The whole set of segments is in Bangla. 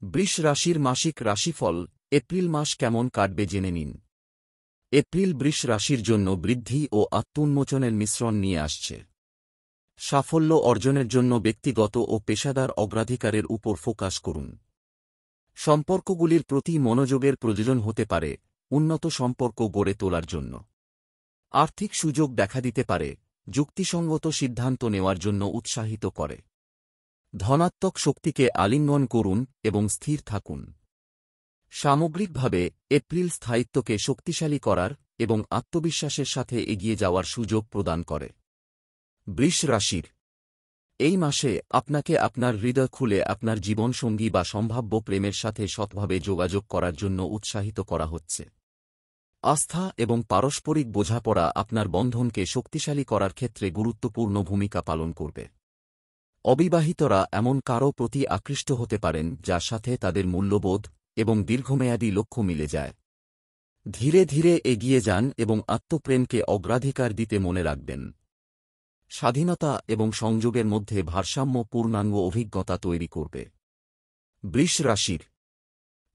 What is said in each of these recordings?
বৃষ রাশির মাসিক রাশিফল এপ্রিল মাস কেমন কাটবে জেনে নিন। এপ্রিল বৃষ রাশির জন্য বৃদ্ধি ও আত্মোন্মোচনের মিশ্রণ নিয়ে আসছে। সাফল্য অর্জনের জন্য ব্যক্তিগত ও পেশাদার অগ্রাধিকারের উপর ফোকাস করুন। সম্পর্কগুলির প্রতি মনোযোগের প্রয়োজন হতে পারে উন্নত সম্পর্ক গড়ে তোলার জন্য। আর্থিক সুযোগ দেখা দিতে পারে, যুক্তিসঙ্গত সিদ্ধান্ত নেওয়ার জন্য উৎসাহিত করে। ধনাত্মক শক্তিকে আলিঙ্গন করুন এবং স্থির থাকুন। সামগ্রিকভাবে এপ্রিল স্থায়িত্বকে শক্তিশালী করার এবং আত্মবিশ্বাসের সাথে এগিয়ে যাওয়ার সুযোগ প্রদান করে। বৃষ রাশির এই মাসে আপনাকে আপনার হৃদয় খুলে আপনার জীবনসঙ্গী বা সম্ভাব্য প্রেমের সাথে সৎভাবে যোগাযোগ করার জন্য উৎসাহিত করা হচ্ছে। আস্থা এবং পারস্পরিক বোঝাপড়া আপনার বন্ধনকে শক্তিশালী করার ক্ষেত্রে গুরুত্বপূর্ণ ভূমিকা পালন করবে। অবিবাহিতরা এমন কারও প্রতি আকৃষ্ট হতে পারেন যার সাথে তাদের মূল্যবোধ এবং দীর্ঘমেয়াদী লক্ষ্য মিলে যায়। ধীরে ধীরে এগিয়ে যান এবং আত্মপ্রেমকে অগ্রাধিকার দিতে মনে রাখবেন। স্বাধীনতা এবং সংযোগের মধ্যে ভারসাম্য পূর্ণাঙ্গ অভিজ্ঞতা তৈরি করবে। বৃষ রাশির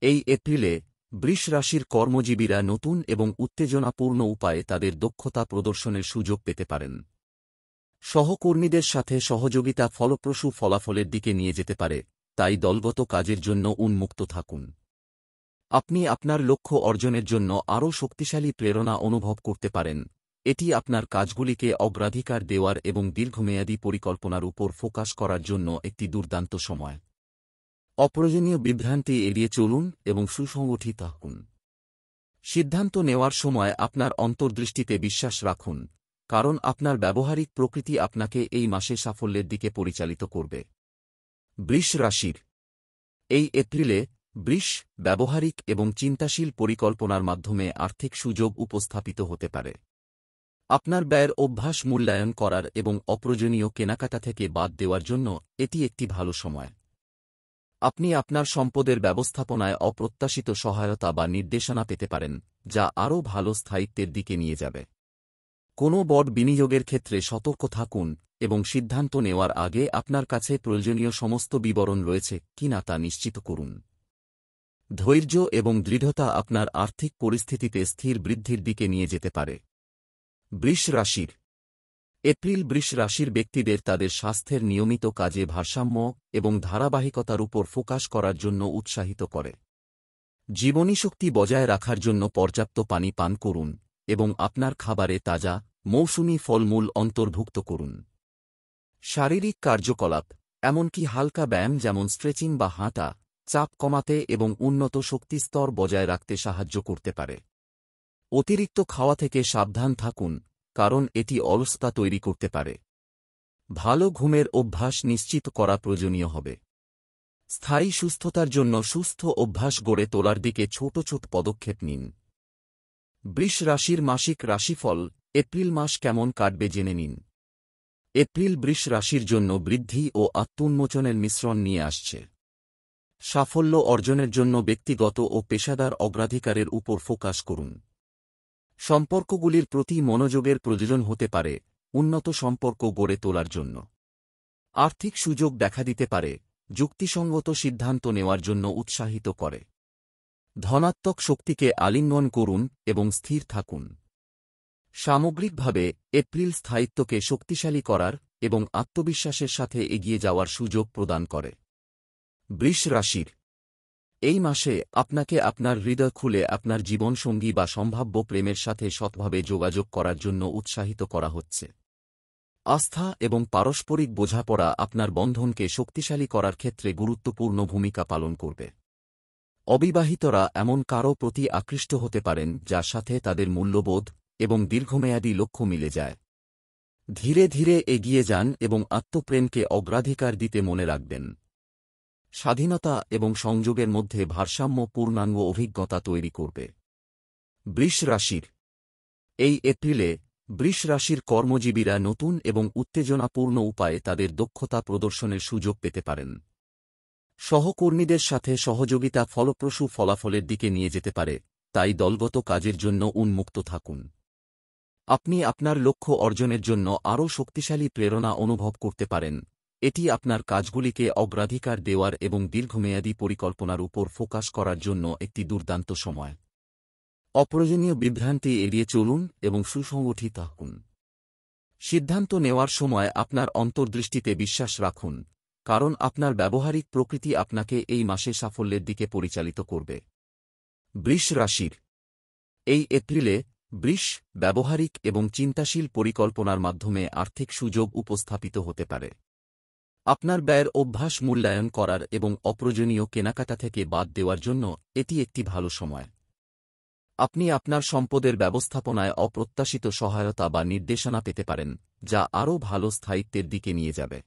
এই এপ্রিলে বৃষ রাশির কর্মজীবীরা নতুন এবং উত্তেজনাপূর্ণ উপায়ে তাদের দক্ষতা প্রদর্শনের সুযোগ পেতে পারেন। সহকর্মীদের সাথে সহযোগিতা ফলপ্রসূ ফলাফলের দিকে নিয়ে যেতে পারে, তাই দলগত কাজের জন্য উন্মুক্ত থাকুন। আপনি আপনার লক্ষ্য অর্জনের জন্য আরও শক্তিশালী প্রেরণা অনুভব করতে পারেন। এটি আপনার কাজগুলিকে অগ্রাধিকার দেওয়ার এবং দীর্ঘমেয়াদী পরিকল্পনার উপর ফোকাস করার জন্য একটি দুর্দান্ত সময়। অপ্রয়োজনীয় বিভ্রান্তি এড়িয়ে চলুন এবং সুসংগঠিত থাকুন। সিদ্ধান্ত নেওয়ার সময় আপনার অন্তর্দৃষ্টিতে বিশ্বাস রাখুন, কারণ আপনার ব্যবহারিক প্রকৃতি আপনাকে এই মাসে সাফল্যের দিকে পরিচালিত করবে। বৃষ রাশির এই এপ্রিলে বৃষ ব্যবহারিক এবং চিন্তাশীল পরিকল্পনার মাধ্যমে আর্থিক সুযোগ উপস্থাপিত হতে পারে। আপনার ব্যয়ের অভ্যাস মূল্যায়ন করার এবং অপ্রয়োজনীয় কেনাকাটা থেকে বাদ দেওয়ার জন্য এটি একটি ভালো সময়। আপনি আপনার সম্পদের ব্যবস্থাপনায় অপ্রত্যাশিত সহায়তা বা নির্দেশনা পেতে পারেন, যা আরও ভালো স্থায়িত্বের দিকে নিয়ে যাবে। কোনো বড় বিনিয়োগের ক্ষেত্রে সতর্ক থাকুন এবং সিদ্ধান্ত নেওয়ার আগে আপনার কাছে প্রয়োজনীয় সমস্ত বিবরণ রয়েছে কিনা তা নিশ্চিত করুন। ধৈর্য এবং দৃঢ়তা আপনার আর্থিক পরিস্থিতিতে স্থির বৃদ্ধির দিকে নিয়ে যেতে পারে। বৃষ রাশির এপ্রিল বৃষ রাশির ব্যক্তিদের তাদের স্বাস্থ্যের নিয়মিত কাজে ভারসাম্য এবং ধারাবাহিকতার উপর ফোকাস করার জন্য উৎসাহিত করে। জীবনীশক্তি বজায় রাখার জন্য পর্যাপ্ত পানি পান করুন এবং আপনার খাবারে তাজা, মৌসুমী ফলমূল অন্তর্ভুক্ত করুন। শারীরিক কার্যকলাপ, এমনকি হালকা ব্যায়াম যেমন স্ট্রেচিং বা হাঁটা, চাপ কমাতে এবং উন্নত শক্তিস্তর বজায় রাখতে সাহায্য করতে পারে। অতিরিক্ত খাওয়া থেকে সাবধান থাকুন, কারণ এটি অলসতা তৈরি করতে পারে। ভালো ঘুমের অভ্যাস নিশ্চিত করা প্রয়োজনীয় হবে। স্থায়ী সুস্থতার জন্য সুস্থ অভ্যাস গড়ে তোলার দিকে ছোট ছোট পদক্ষেপ নিন। বৃষ রাশির মাসিক রাশিফল এপ্রিল মাস কেমন কাটবে জেনে নিন। এপ্রিল বৃষ রাশির জন্য বৃদ্ধি ও আত্মোন্মোচনের মিশ্রণ নিয়ে আসছে। সাফল্য অর্জনের জন্য ব্যক্তিগত ও পেশাদার অগ্রাধিকারের উপর ফোকাস করুন। সম্পর্কগুলির প্রতি মনোযোগের প্রয়োজন হতে পারে উন্নত সম্পর্ক গড়ে তোলার জন্য। আর্থিক সুযোগ দেখা দিতে পারে, যুক্তিসঙ্গত সিদ্ধান্ত নেওয়ার জন্য উৎসাহিত করে। ধনাত্মক শক্তিকে আলিঙ্গন করুন এবং স্থির থাকুন। সামগ্রিকভাবে এপ্রিল স্থায়িত্বকে শক্তিশালী করার এবং আত্মবিশ্বাসের সাথে এগিয়ে যাওয়ার সুযোগ প্রদান করে। বৃষ রাশির এই মাসে আপনাকে আপনার হৃদয় খুলে আপনার জীবনসঙ্গী বা সম্ভাব্য প্রেমের সাথে সৎভাবে যোগাযোগ করার জন্য উৎসাহিত করা হচ্ছে। আস্থা এবং পারস্পরিক বোঝাপড়া আপনার বন্ধনকে শক্তিশালী করার ক্ষেত্রে গুরুত্বপূর্ণ ভূমিকা পালন করবে। অবিবাহিতরা এমন কারও প্রতি আকৃষ্ট হতে পারেন যার সাথে তাদের মূল্যবোধ এবং দীর্ঘমেয়াদী লক্ষ্য মিলে যায়। ধীরে ধীরে এগিয়ে যান এবং আত্মপ্রেমকে অগ্রাধিকার দিতে মনে রাখবেন। স্বাধীনতা এবং সংযোগের মধ্যে ভারসাম্য পূর্ণাঙ্গ অভিজ্ঞতা তৈরি করবে। বৃষ রাশির এই এপ্রিলে বৃষ রাশির কর্মজীবীরা নতুন এবং উত্তেজনাপূর্ণ উপায়ে তাদের দক্ষতা প্রদর্শনের সুযোগ পেতে পারেন। সহকর্মীদের সাথে সহযোগিতা ফলপ্রসূ ফলাফলের দিকে নিয়ে যেতে পারে, তাই দলগত কাজের জন্য উন্মুক্ত থাকুন। আপনি আপনার লক্ষ্য অর্জনের জন্য আরও শক্তিশালী প্রেরণা অনুভব করতে পারেন। এটি আপনার কাজগুলিকে অগ্রাধিকার দেওয়ার এবং দীর্ঘমেয়াদী পরিকল্পনার উপর ফোকাস করার জন্য একটি দুর্দান্ত সময়। অপ্রয়োজনীয় বিভ্রান্তি এড়িয়ে চলুন এবং সুসংগঠিত থাকুন। সিদ্ধান্ত নেওয়ার সময় আপনার অন্তর্দৃষ্টিতে বিশ্বাস রাখুন, কারণ আপনার ব্যবহারিক প্রকৃতি আপনাকে এই মাসে সাফল্যের দিকে পরিচালিত করবে। বৃষ রাশির এই এপ্রিলে বৃষ ব্যবহারিক এবং চিন্তাশীল পরিকল্পনার মাধ্যমে আর্থিক সুযোগ উপস্থাপিত হতে পারে। আপনার ব্যয়ের অভ্যাস মূল্যায়ন করার এবং অপ্রয়োজনীয় কেনাকাটা থেকে বাদ দেওয়ার জন্য এটি একটি ভালো সময়। আপনি আপনার সম্পদের ব্যবস্থাপনায় অপ্রত্যাশিত সহায়তা বা নির্দেশনা পেতে পারেন, যা আরও ভালো স্থায়িত্বের দিকে নিয়ে যাবে।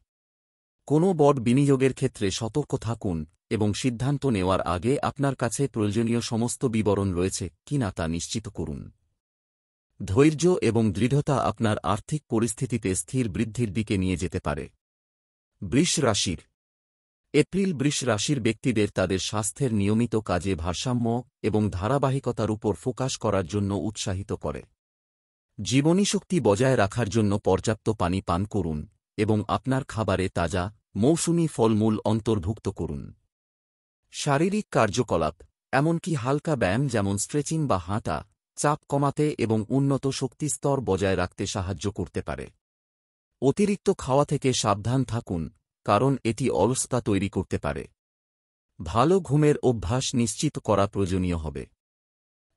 কোনো বড় বিনিয়োগের ক্ষেত্রে সতর্ক থাকুন এবং সিদ্ধান্ত নেওয়ার আগে আপনার কাছে প্রয়োজনীয় সমস্ত বিবরণ রয়েছে কিনা তা নিশ্চিত করুন। ধৈর্য এবং দৃঢ়তা আপনার আর্থিক পরিস্থিতিতে স্থির বৃদ্ধির দিকে নিয়ে যেতে পারে। বৃষ রাশির এপ্রিল বৃষ রাশির ব্যক্তিদের তাদের স্বাস্থ্যের নিয়মিত কাজে ভারসাম্য এবং ধারাবাহিকতার উপর ফোকাস করার জন্য উৎসাহিত করে। জীবনীশক্তি বজায় রাখার জন্য পর্যাপ্ত পানি পান করুন এবং আপনার খাবারে তাজা, মৌসুমী ফলমূল অন্তর্ভুক্ত করুন। শারীরিক কার্যকলাপ, এমনকি হালকা ব্যায়াম যেমন স্ট্রেচিং বা হাঁটা, চাপ কমাতে এবং উন্নত শক্তিস্তর বজায় রাখতে সাহায্য করতে পারে। অতিরিক্ত খাওয়া থেকে সাবধান থাকুন, কারণ এটি অলসতা তৈরি করতে পারে। ভালো ঘুমের অভ্যাস নিশ্চিত করা প্রয়োজনীয় হবে।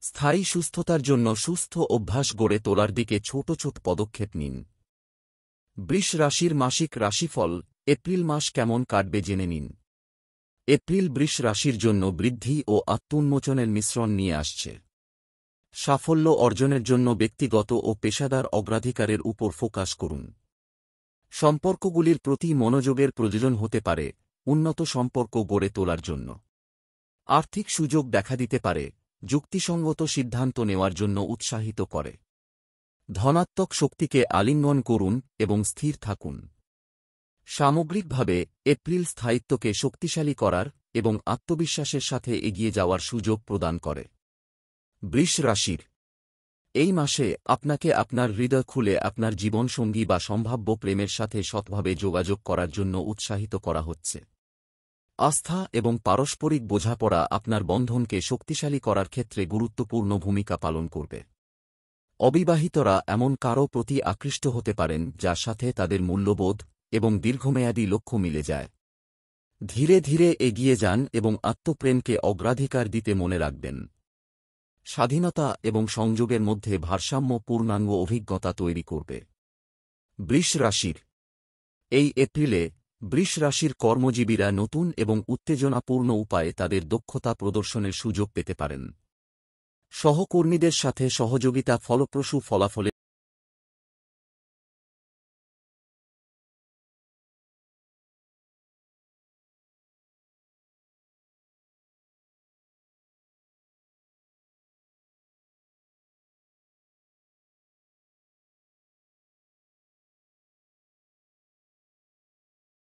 স্থায়ী সুস্থতার জন্য সুস্থ অভ্যাস গড়ে তোলার দিকে ছোট ছোট পদক্ষেপ নিন। বৃষ রাশির মাসিক রাশিফল এপ্রিল মাস কেমন কাটবে জেনে নিন। এপ্রিল বৃষ রাশির জন্য বৃদ্ধি ও আত্মোন্মোচনের মিশ্রণ নিয়ে আসছে। সাফল্য অর্জনের জন্য ব্যক্তিগত ও পেশাদার অগ্রাধিকারের উপর ফোকাস করুন। সম্পর্কগুলির প্রতি মনোযোগের প্রয়োজন হতে পারে, উন্নত সম্পর্ক গড়ে তোলার জন্য। আর্থিক সুযোগ দেখা দিতে পারে, যুক্তিসঙ্গত সিদ্ধান্ত নেওয়ার জন্য উৎসাহিত করে। ধনাত্মক শক্তিকে আলিঙ্গন করুন এবং স্থির থাকুন। সামগ্রিকভাবে এপ্রিল স্থায়িত্বকে শক্তিশালী করার এবং আত্মবিশ্বাসের সাথে এগিয়ে যাওয়ার সুযোগ প্রদান করে। বৃষ রাশির এই মাসে আপনাকে আপনার হৃদয় খুলে আপনার জীবনসঙ্গী বা সম্ভাব্য প্রেমের সাথে সৎভাবে যোগাযোগ করার জন্য উৎসাহিত করা হচ্ছে। আস্থা এবং পারস্পরিক বোঝাপড়া আপনার বন্ধনকে শক্তিশালী করার ক্ষেত্রে গুরুত্বপূর্ণ ভূমিকা পালন করবে। অবিবাহিতরা এমন কারও প্রতি আকৃষ্ট হতে পারেন যার সাথে তাদের মূল্যবোধ এবং দীর্ঘমেয়াদী লক্ষ্য মিলে যায়। ধীরে ধীরে এগিয়ে যান এবং আত্মপ্রেমকে অগ্রাধিকার দিতে মনে রাখবেন। স্বাধীনতা এবং সংযোগের মধ্যে ভারসাম্য পূর্ণাঙ্গ অভিজ্ঞতা তৈরি করবে। বৃষ রাশির এই এপ্রিলে বৃষ রাশির কর্মজীবীরা নতুন এবং উত্তেজনাপূর্ণ উপায়ে তাদের দক্ষতা প্রদর্শনের সুযোগ পেতে পারেন। সহকর্মীদের সাথে সহযোগিতা ফলপ্রসূ ফলাফলের